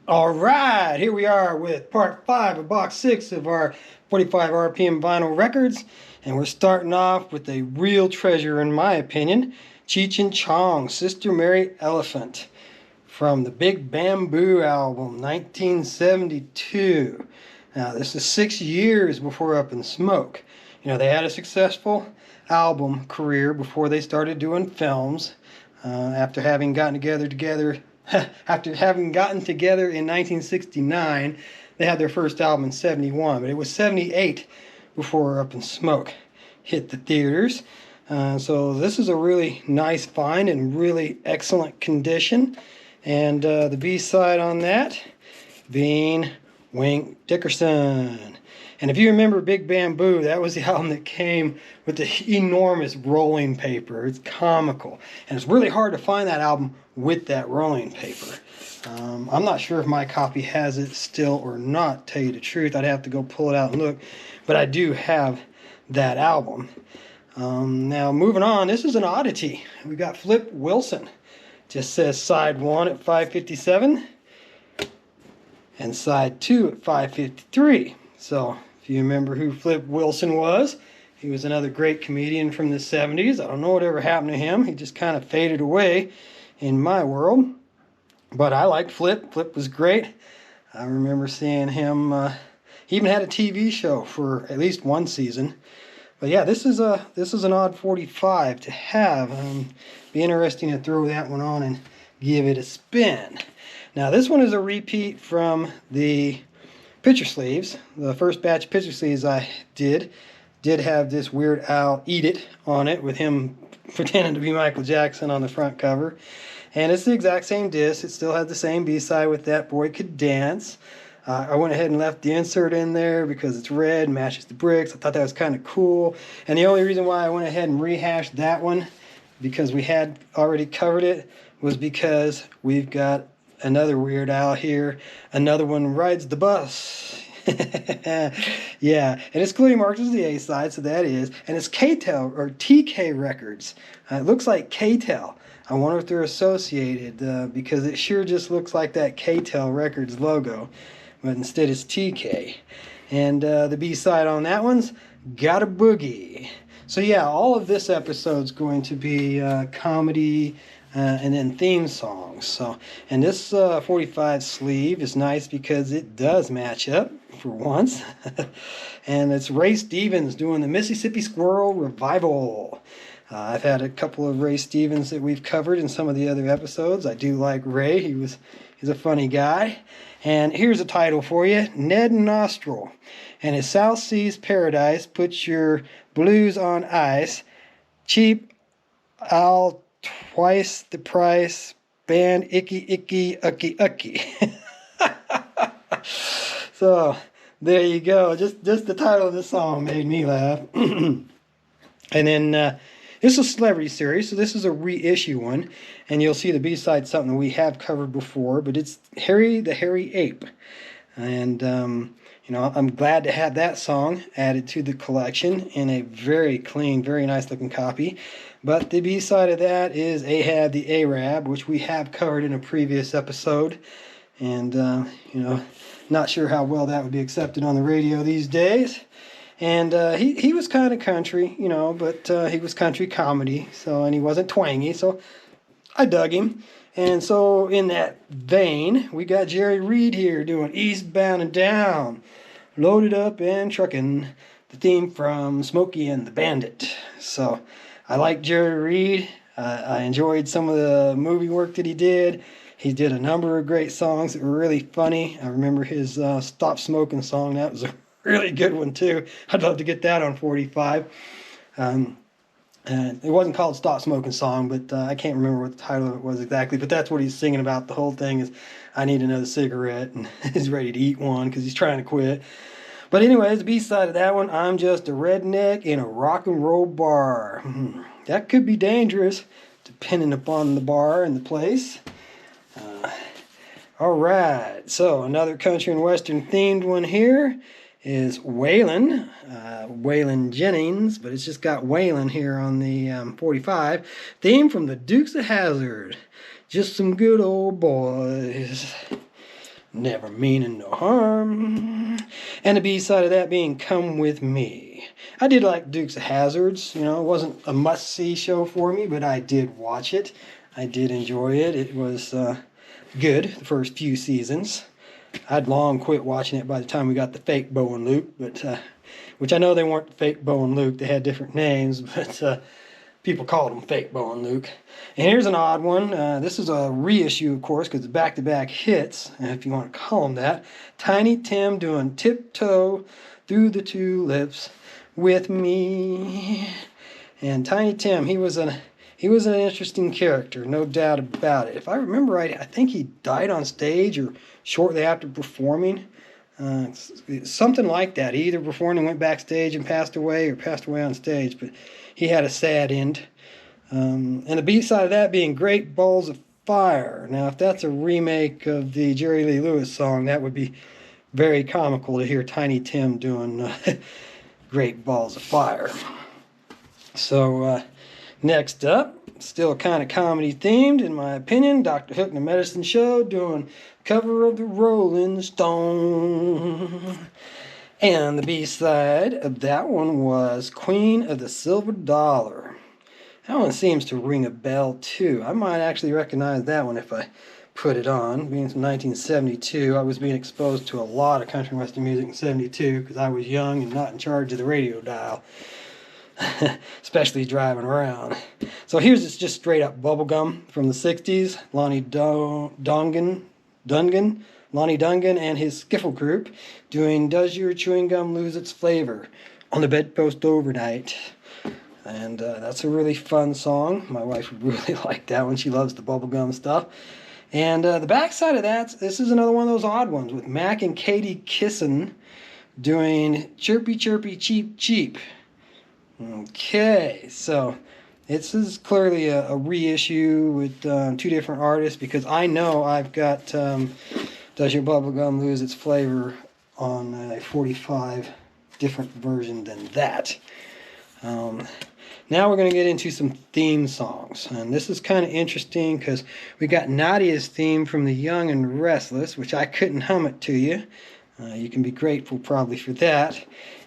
All right, here we are with part 5 of box 6 of our 45 RPM vinyl records. And we're starting off with a real treasure, in my opinion, Cheech and Chong, Sister Mary Elephant, from the Big Bamboo album, 1972. Now, this is 6 years before Up in Smoke. You know, they had a successful album career before they started doing films. After having gotten together after having gotten together in 1969, they had their first album in 71, but it was 78 before Up in Smoke hit the theaters. So this is a really nice find in really excellent condition. And the B-side on that being Wink Dickerson. And if you remember Big Bamboo, that was the album that came with the enormous rolling paper. It's comical. And it's really hard to find that album with that rolling paper. I'm not sure if my copy has it still or not, tell you the truth. I'd have to go pull it out and look. But I do have that album. Now moving on, this is an oddity. We got Flip Wilson. Just says side 1 at 557 and side 2 at 553. So if you remember who Flip Wilson was, he was another great comedian from the 70s. I don't know whatever happened to him. He just kind of faded away in my world. But I liked Flip. Flip was great. I remember seeing him. He even had a TV show for at least one season. But yeah, this is an odd 45 to have. Be interesting to throw that one on and give it a spin. Now this one is a repeat from the picture sleeves. The first batch of picture sleeves I did have this Weird Al Eat It on it with him pretending to be Michael Jackson on the front cover. And it's the exact same disc. It still has the same B-side with That Boy Could Dance. I went ahead and left the insert in there because it's red, matches the bricks. I thought that was kind of cool. And the only reason why I went ahead and rehashed that one, because we had already covered it, was because we've got another Weird Al here. Another one, Rides the Bus. Yeah, and it's clearly marked as the A side, so that is. And it's K-Tel or TK Records. It looks like K-Tel. I wonder if they're associated because it sure just looks like that K-Tel Records logo, but instead it's TK. And the B-side on that one's Got a Boogie. So yeah, all of this episode's going to be comedy and then theme songs. So, and this 45 sleeve is nice because it does match up for once. And it's Ray Stevens doing the Mississippi Squirrel Revival. I've had a couple of Ray Stevens that we've covered in some of the other episodes. I do like Ray. He's a funny guy. And here's a title for you, Ned Nostril. And his South Seas Paradise, put your blues on ice. Cheap, I'll twice the price, band icky icky ucky ucky. So there you go. Just the title of the song made me laugh. And then this is a celebrity series, so this is a reissue one, and you'll see the B-side something we have covered before, but it's Harry the Hairy Ape. And you know, I'm glad to have that song added to the collection in a very clean, very nice looking copy. But the B-side of that is Ahab the Arab, which we have covered in a previous episode. And, you know, not sure how well that would be accepted on the radio these days. And he was kind of country, you know, but he was country comedy, so, and he wasn't twangy, so I dug him. And so in that vein, we got Jerry Reed here doing Eastbound and Down, Loaded Up and Truckin', the theme from Smokey and the Bandit. So I like Jerry Reed. I enjoyed some of the movie work that he did. He did a number of great songs that were really funny. I remember his Stop Smoking song. That was a really good one too. I'd love to get that on 45. It wasn't called Stop Smoking Song, but I can't remember what the title of it was exactly. But that's what he's singing about. The whole thing is, I need another cigarette, and he's ready to eat one because he's trying to quit. But anyways, the B-side of that one, I'm just a redneck in a rock and roll bar. That could be dangerous, depending upon the bar and the place. All right, so another country and western themed one here is Waylon, Waylon Jennings, but it's just got Waylon here on the 45. Theme from the Dukes of Hazzard, just some good old boys. Never Meaning No Harm. And the B-side of that being Come With Me. I did like Dukes of Hazzards. You know, it wasn't a must-see show for me, but I did watch it. I did enjoy it. It was good the first few seasons. I'd long quit watching it by the time we got the fake Bo and Luke, but which I know they weren't fake Bo and Luke. They had different names, but people called them fake Bo and Luke. And here's an odd one. This is a reissue, of course, because it's back-to-back hits, if you want to call them that. Tiny Tim doing Tiptoe Through the Tulips with Me. And Tiny Tim, he was an interesting character, no doubt about it. If I remember right, I think he died on stage or shortly after performing. Something like that. He either performed and went backstage and passed away, or passed away on stage, but he had a sad end. And the B-side of that being Great Balls of Fire. Now, if that's a remake of the Jerry Lee Lewis song, that would be very comical to hear Tiny Tim doing Great Balls of Fire. So, next up, still kind of comedy themed, in my opinion, Dr. Hook and the Medicine Show doing cover of the Rolling Stone. And the B-side of that one was Queen of the Silver Dollar. That one seems to ring a bell too. I might actually recognize that one if I put it on. Being from 1972, I was being exposed to a lot of country and western music in 72 because I was young and not in charge of the radio dial. Especially driving around. So here's just straight up bubblegum from the 60s. Lonnie Dungan and his skiffle group doing Does Your Chewing Gum Lose Its Flavor on the Bedpost Overnight. And that's a really fun song. My wife would really like that one. She loves the bubblegum stuff. And the backside of that, this is another one of those odd ones with Mac and Katie Kissin doing Chirpy Chirpy Cheep Cheep. Okay, so this is clearly a reissue with two different artists, because I know I've got Does Your Bubblegum Lose Its Flavor on a 45 different version than that. Now we're going to get into some theme songs, and this is kind of interesting because we got Nadia's theme from The Young and Restless, which I couldn't hum it to you. You can be grateful probably for that.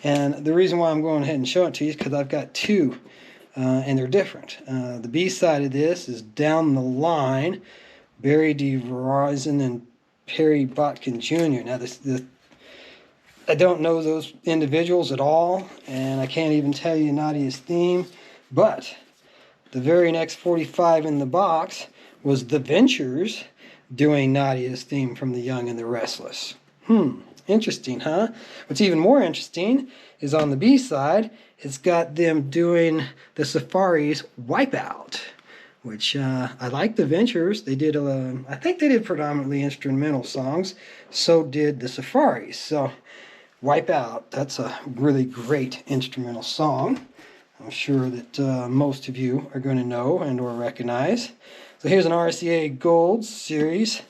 And the reason why I'm going ahead and showing it to you is because I've got two, and they're different. The B-side of this is Down the Line, Barry DeVorizon and Perry Botkin Jr. Now, I don't know those individuals at all, and I can't even tell you Nadia's theme, but the very next 45 in the box was The Ventures doing Nadia's theme from The Young and the Restless. Interesting, huh? What's even more interesting is on the B-side, it's got them doing the Safaris' Wipeout, which I like The Ventures. They did, I think they did predominantly instrumental songs. So did the Safaris. So Wipeout, that's a really great instrumental song. I'm sure that most of you are going to know and or recognize. So here's an RCA Gold series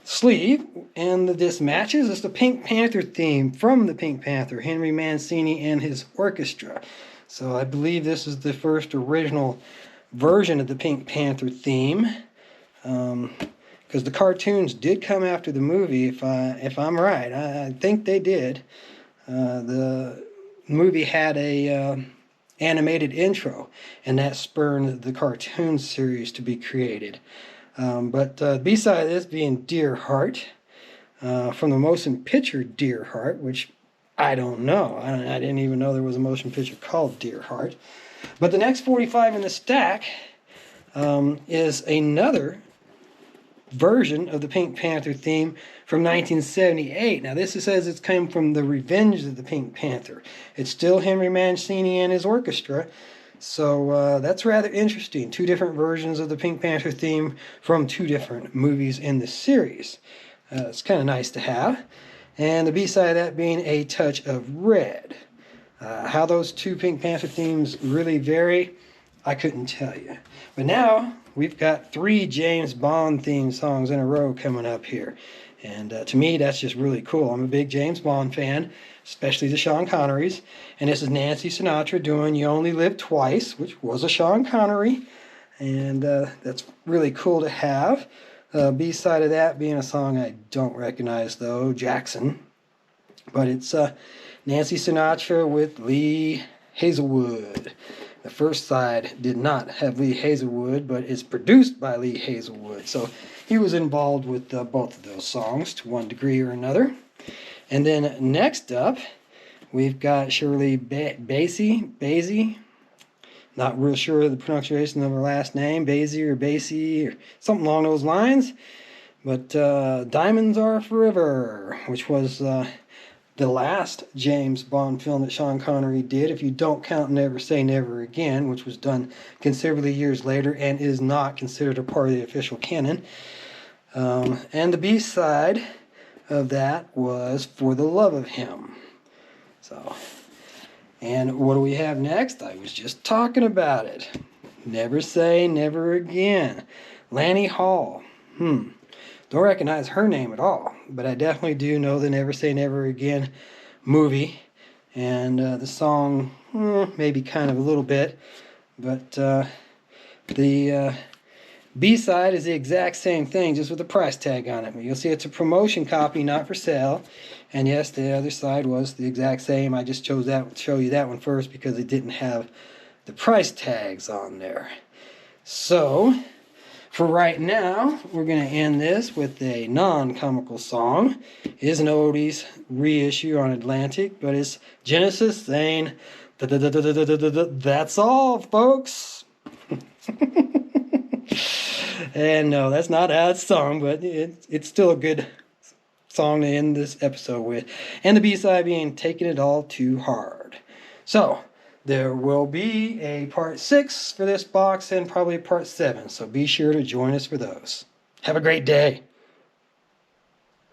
sleeve, and the disc matches. It's the Pink Panther theme from the Pink Panther, Henry Mancini and his orchestra. So I believe this is the first original version of the Pink Panther theme, because the cartoons did come after the movie, if I'm right. I think they did. The movie had a animated intro, and that spurred the cartoon series to be created. But B-side of this being Dear Heart, from the motion picture Dear Heart, which I don't know. I didn't even know there was a motion picture called Dear Heart. But the next 45 in the stack is another version of the Pink Panther theme from 1978. Now this says it's come from The Revenge of the Pink Panther. It's still Henry Mancini and his orchestra. So that's rather interesting. Two different versions of the Pink Panther theme from two different movies in the series. It's kind of nice to have. And the B-side of that being A Touch of Red. How those two Pink Panther themes really vary, I couldn't tell you. But now we've got 3 James Bond theme songs in a row coming up here. And to me, that's just really cool. I'm a big James Bond fan, especially the Sean Connerys. And this is Nancy Sinatra doing You Only Live Twice, which was a Sean Connery. And that's really cool to have. B-side of that being a song I don't recognize, though, Jackson. But it's Nancy Sinatra with Lee Hazelwood. The first side did not have Lee Hazelwood, but it's produced by Lee Hazelwood. So he was involved with both of those songs to one degree or another. And then next up, we've got Shirley Bassey. Not real sure of the pronunciation of her last name, Basie or Basie or something along those lines. But Diamonds Are Forever, which was the last James Bond film that Sean Connery did, if you don't count Never Say Never Again, which was done considerably years later and is not considered a part of the official canon. And the B-side of that was For the Love of Him. So, and what do we have next? I was just talking about it. Never Say Never Again. Lanny Hall. Don't recognize her name at all, but I definitely do know the Never Say Never Again movie, and the song, maybe kind of a little bit, but the B-side is the exact same thing, just with a price tag on it. You'll see it's a promotion copy, not for sale, and yes, the other side was the exact same. I just chose that show you that one first because it didn't have the price tags on there. So, for right now, we're going to end this with a non-comical song. It is an oldies reissue on Atlantic, but it's Genesis saying, "That's all, folks." And no, that's not how it's sung, but it's still a good song to end this episode with. And the B-side being Taking It All Too Hard. So, there will be a part 6 for this box and probably a part 7, so be sure to join us for those. Have a great day.